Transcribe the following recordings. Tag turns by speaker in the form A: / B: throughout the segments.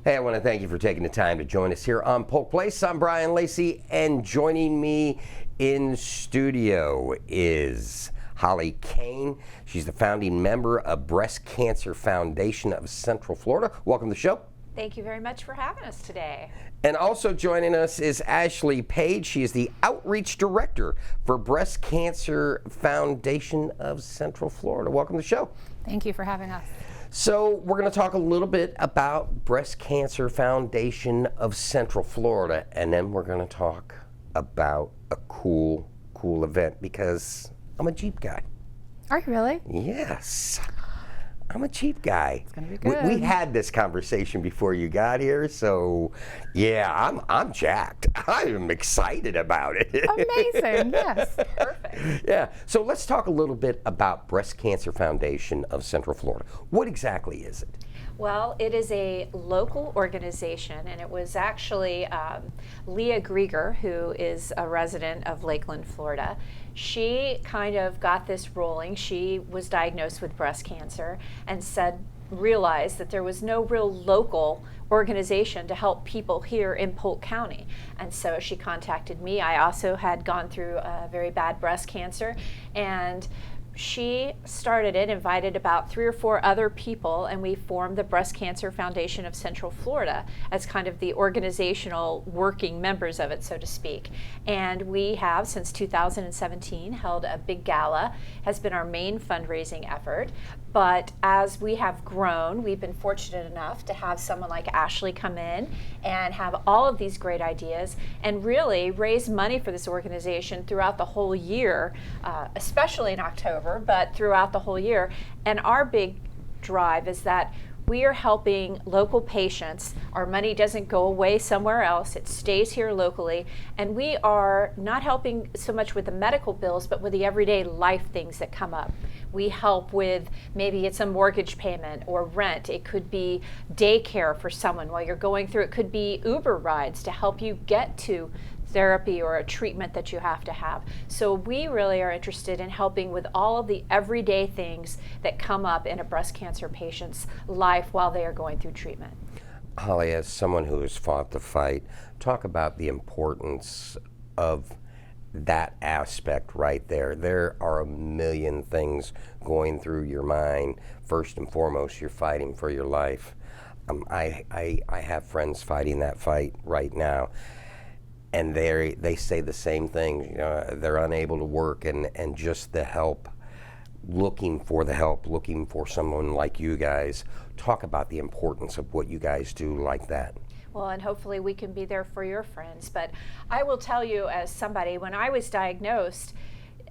A: Hey, I want to thank you for taking the time to join us here on Polk Place. I'm Brian Lacey, and joining me in studio is Holly Kane. She's the founding member of Breast Cancer Foundation of Central Florida. Welcome to the show.
B: Thank you very much for having us today.
A: And also joining us is Ashley Page. She is the Outreach Director for Breast Cancer Foundation of Central Florida. Welcome to the show.
C: Thank you for having us.
A: So we're going to talk a little bit about Breast Cancer Foundation of Central Florida, and then we're going to talk about a cool event because I'm a Jeep guy.
C: Are you really?
A: Yes. I'm a Jeep guy.
C: It's gonna be good.
A: We had this conversation before you got here, so yeah, I'm jacked. I'm excited about it.
C: Amazing, yes.
B: Perfect.
A: Yeah, so let's talk a little bit about Breast Cancer Foundation of Central Florida. What exactly is it?
B: Well, it is a local organization, and it was actually Leah Grieger, who is a resident of Lakeland, Florida. She kind of got this rolling. She was diagnosed with breast cancer and realized that there was no real local organization to help people here in Polk County. And so she contacted me. I also had gone through a very bad breast cancer, and she started it, invited about 3 or 4 other people, and we formed the Breast Cancer Foundation of Central Florida as kind of the organizational working members of it, so to speak. And we have, since 2017, held a big gala, has been our main fundraising effort. But as we have grown, we've been fortunate enough to have someone like Ashley come in and have all of these great ideas and really raise money for this organization throughout the whole year, especially in October, but throughout the whole year. And our big drive is that we are helping local patients. Our money doesn't go away somewhere else. It stays here locally. And we are not helping so much with the medical bills, but with the everyday life things that come up. We help with, maybe it's a mortgage payment or rent. It could be daycare for someone while you're going through. It could be Uber rides to help you get to therapy or a treatment that you have to have. So we really are interested in helping with all of the everyday things that come up in a breast cancer patient's life while they are going through treatment.
A: Holly, as someone who has fought the fight, talk about the importance of that aspect right there. There are a million things going through your mind. First and foremost, you're fighting for your life. I have friends fighting that fight right now, and they say the same thing. You know, they're unable to work, and just the help, looking for someone like you guys. Talk about the importance of what you guys do like that.
B: Well, and hopefully we can be there for your friends. But I will tell you, as somebody, when I was diagnosed,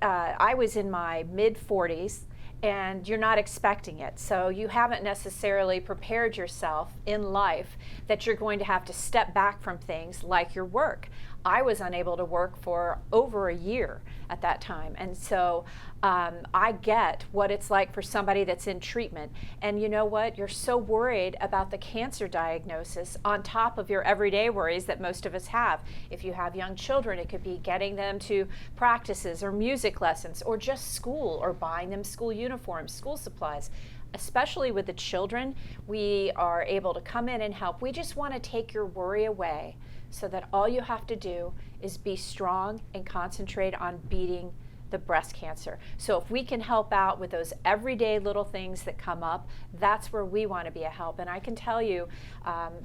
B: I was in my mid-40s, and you're not expecting it. So you haven't necessarily prepared yourself in life that you're going to have to step back from things like your work. I was unable to work for over a year at that time. And so I get what it's like for somebody that's in treatment. And you know what? You're so worried about the cancer diagnosis on top of your everyday worries that most of us have. If you have young children, it could be getting them to practices or music lessons or just school or buying them school uniforms, school supplies. Especially with the children, we are able to come in and help. We just want to take your worry away so that all you have to do is be strong and concentrate on beating the breast cancer. So if we can help out with those everyday little things that come up, that's where we want to be a help. And I can tell you,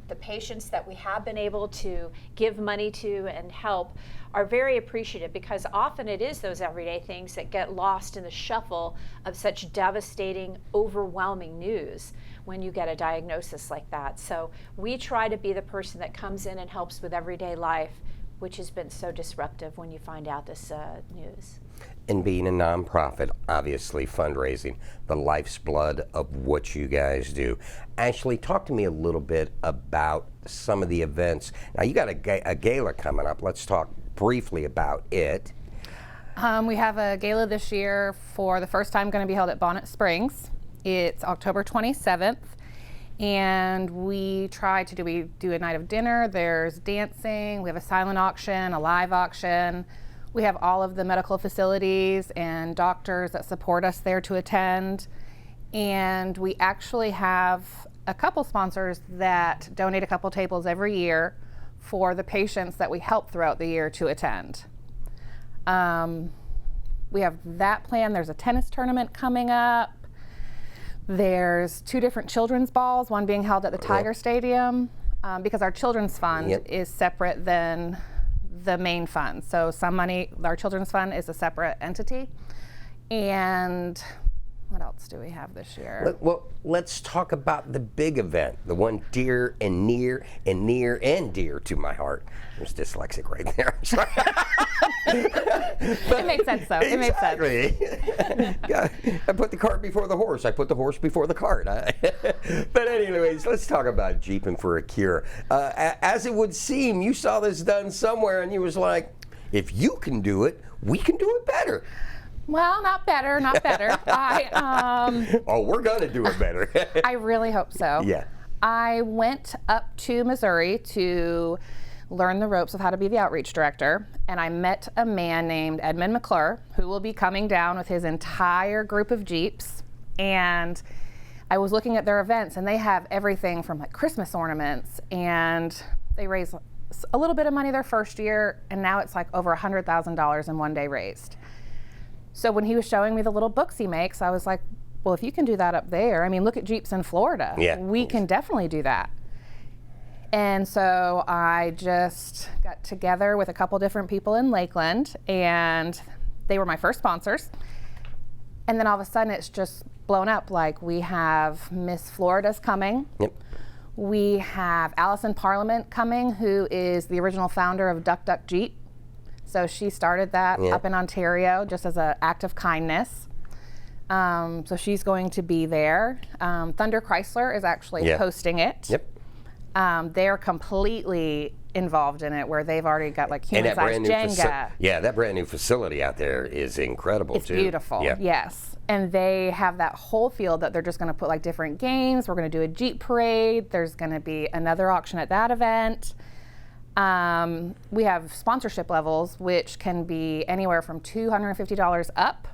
B: the patients that we have been able to give money to and help are very appreciative, because often it is those everyday things that get lost in the shuffle of such devastating, overwhelming news when you get a diagnosis like that. So we try to be the person that comes in and helps with everyday life, which has been so disruptive when you find out this news.
A: And being a nonprofit, obviously fundraising, the life's blood of what you guys do. Ashley, talk to me a little bit about some of the events. Now, you got a gala coming up. Let's talk briefly about it.
C: We have a gala this year for the first time, going to be held at Bonnet Springs. It's October 27th. And we do a night of dinner. There's dancing. We have a silent auction, a live auction. We have all of the medical facilities and doctors that support us there to attend. And we actually have a couple sponsors that donate a couple tables every year for the patients that we help throughout the year to attend. We have that plan. There's a tennis tournament coming up. There's 2 different children's balls, one being held at the Tiger Stadium, because our children's fund is separate than the main fund. So some money, our children's fund is a separate entity. And what else do we have this year?
A: Well, let's talk about the big event, the one dear and near and dear to my heart. There's dyslexic right there. I'm sorry.
C: It makes sense, though. It makes sense.
A: Exactly. I put the cart before the horse. I put the horse before the cart. But anyways, let's talk about Jeepin for a Cure. As it would seem, you saw this done somewhere, and you was like, if you can do it, we can do it better.
C: Well, not better, not better.
A: Oh, we're going to do it better.
C: I really hope so.
A: Yeah.
C: I went up to Missouri to learn the ropes of how to be the outreach director, and I met a man named Edmund McClure, who will be coming down with his entire group of Jeeps. And I was looking at their events, and they have everything from like Christmas ornaments, and they raise a little bit of money their first year, and now it's like over $100,000 in one day raised. So when he was showing me the little books he makes, I was like, well, if you can do that up there, I mean, look at Jeeps in Florida.
A: Yeah.
C: We can definitely do that. And so I just got together with a couple different people in Lakeland, and they were my first sponsors. And then all of a sudden it's just blown up. Like, we have Miss Florida's coming.
A: Yep.
C: We have Allison Parliament coming, who is the original founder of Duck Duck Jeep. So she started that up in Ontario just as an act of kindness. So she's going to be there. Thunder Chrysler is actually hosting it.
A: Yep.
C: They're completely involved in it, where they've already got like human-sized Jenga.
A: That brand new facility out there is incredible
C: It's
A: too.
C: beautiful.
A: Yeah.
C: Yes. And they have that whole field that they're just going to put like different games. We're going to do a Jeep parade. There's going to be another auction at that event. We have sponsorship levels, which can be anywhere from $250 up.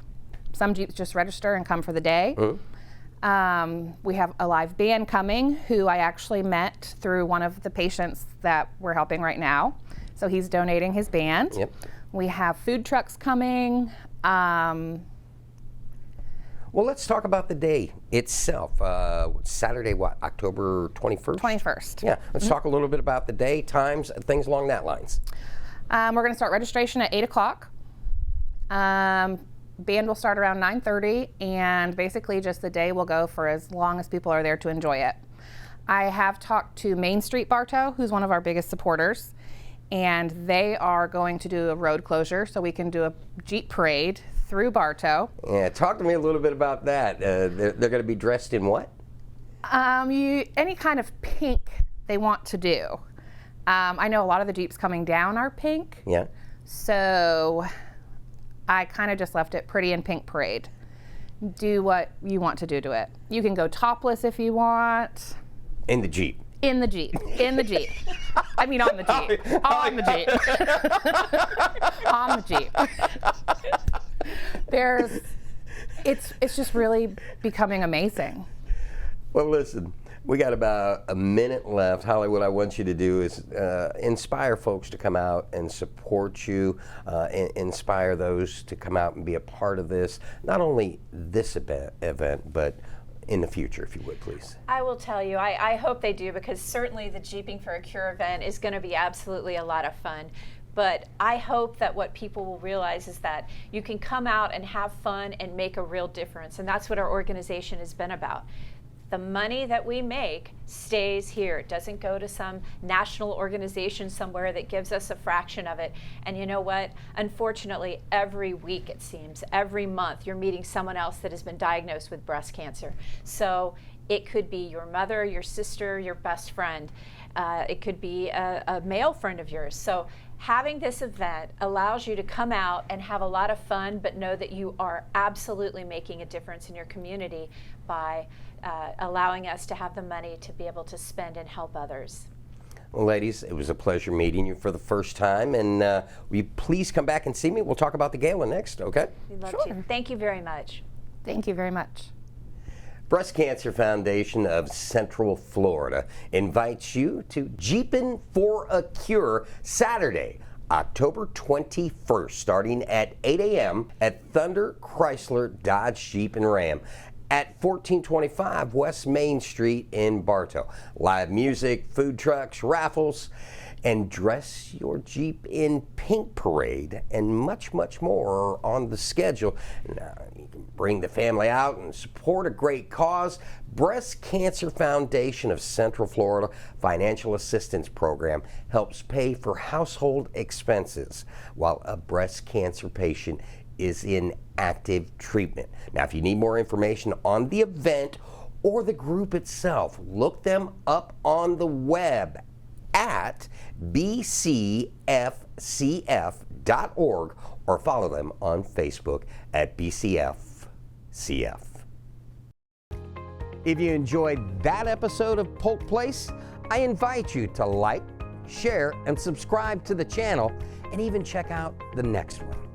C: Some Jeeps just register and come for the day. We have a live band coming, who I actually met through one of the patients that we're helping right now. So he's donating his band.
A: Yep.
C: We have food trucks coming.
A: Well, let's talk about the day itself. Saturday, October 21st?
C: 21st.
A: Yeah, let's talk a little bit about the day, times, things along that lines.
C: We're going to start registration at 8 o'clock. Band will start around 9:30, and basically just the day will go for as long as people are there to enjoy it. I have talked to Main Street Bartow, who's one of our biggest supporters, and they are going to do a road closure so we can do a Jeep parade through Bartow.
A: Yeah, talk to me a little bit about that. They're going to be dressed in what?
C: Any kind of pink they want to do. I know a lot of the Jeeps coming down are pink.
A: Yeah.
C: So I kind of just left it pretty in pink parade. Do what you want to do to it. You can go topless if you want.
A: In the Jeep.
C: In the Jeep. In the Jeep. I mean, on the Jeep. On the Jeep. On the Jeep. It's just really becoming amazing.
A: Well, listen, we got about a minute left. Holly, what I want you to do is inspire folks to come out and support you, inspire those to come out and be a part of this, not only this event, but in the future, if you would, please.
B: I will tell you, I hope they do, because certainly the Jeeping for a Cure event is going to be absolutely a lot of fun. But I hope that what people will realize is that you can come out and have fun and make a real difference. And that's what our organization has been about. The money that we make stays here. It doesn't go to some national organization somewhere that gives us a fraction of it. And you know what? Unfortunately, every week, it seems, every month, you're meeting someone else that has been diagnosed with breast cancer. So it could be your mother, your sister, your best friend. It could be a male friend of yours. So having this event allows you to come out and have a lot of fun, but know that you are absolutely making a difference in your community by allowing us to have the money to be able to spend and help others.
A: Well, ladies, it was a pleasure meeting you for the first time, and will you please come back and see me? We'll talk about the gala next, okay?
B: We'd love to. Thank you very much.
C: Thank you very much.
A: Breast Cancer Foundation of Central Florida invites you to Jeepin for a Cure Saturday, October 21st, starting at 8 a.m. at Thunder Chrysler Dodge Jeep and Ram at 1425 West Main Street in Bartow. Live music, food trucks, raffles, and Dress Your Jeep in Pink Parade, and much, much more are on the schedule. Now, you can bring the family out and support a great cause. Breast Cancer Foundation of Central Florida Financial Assistance Program helps pay for household expenses while a breast cancer patient is in active treatment. Now, if you need more information on the event or the group itself, look them up on the web at bcfcf.org or follow them on Facebook at bcfcf. If you enjoyed that episode of Polk Place, I invite you to like, share, and subscribe to the channel, and even check out the next one.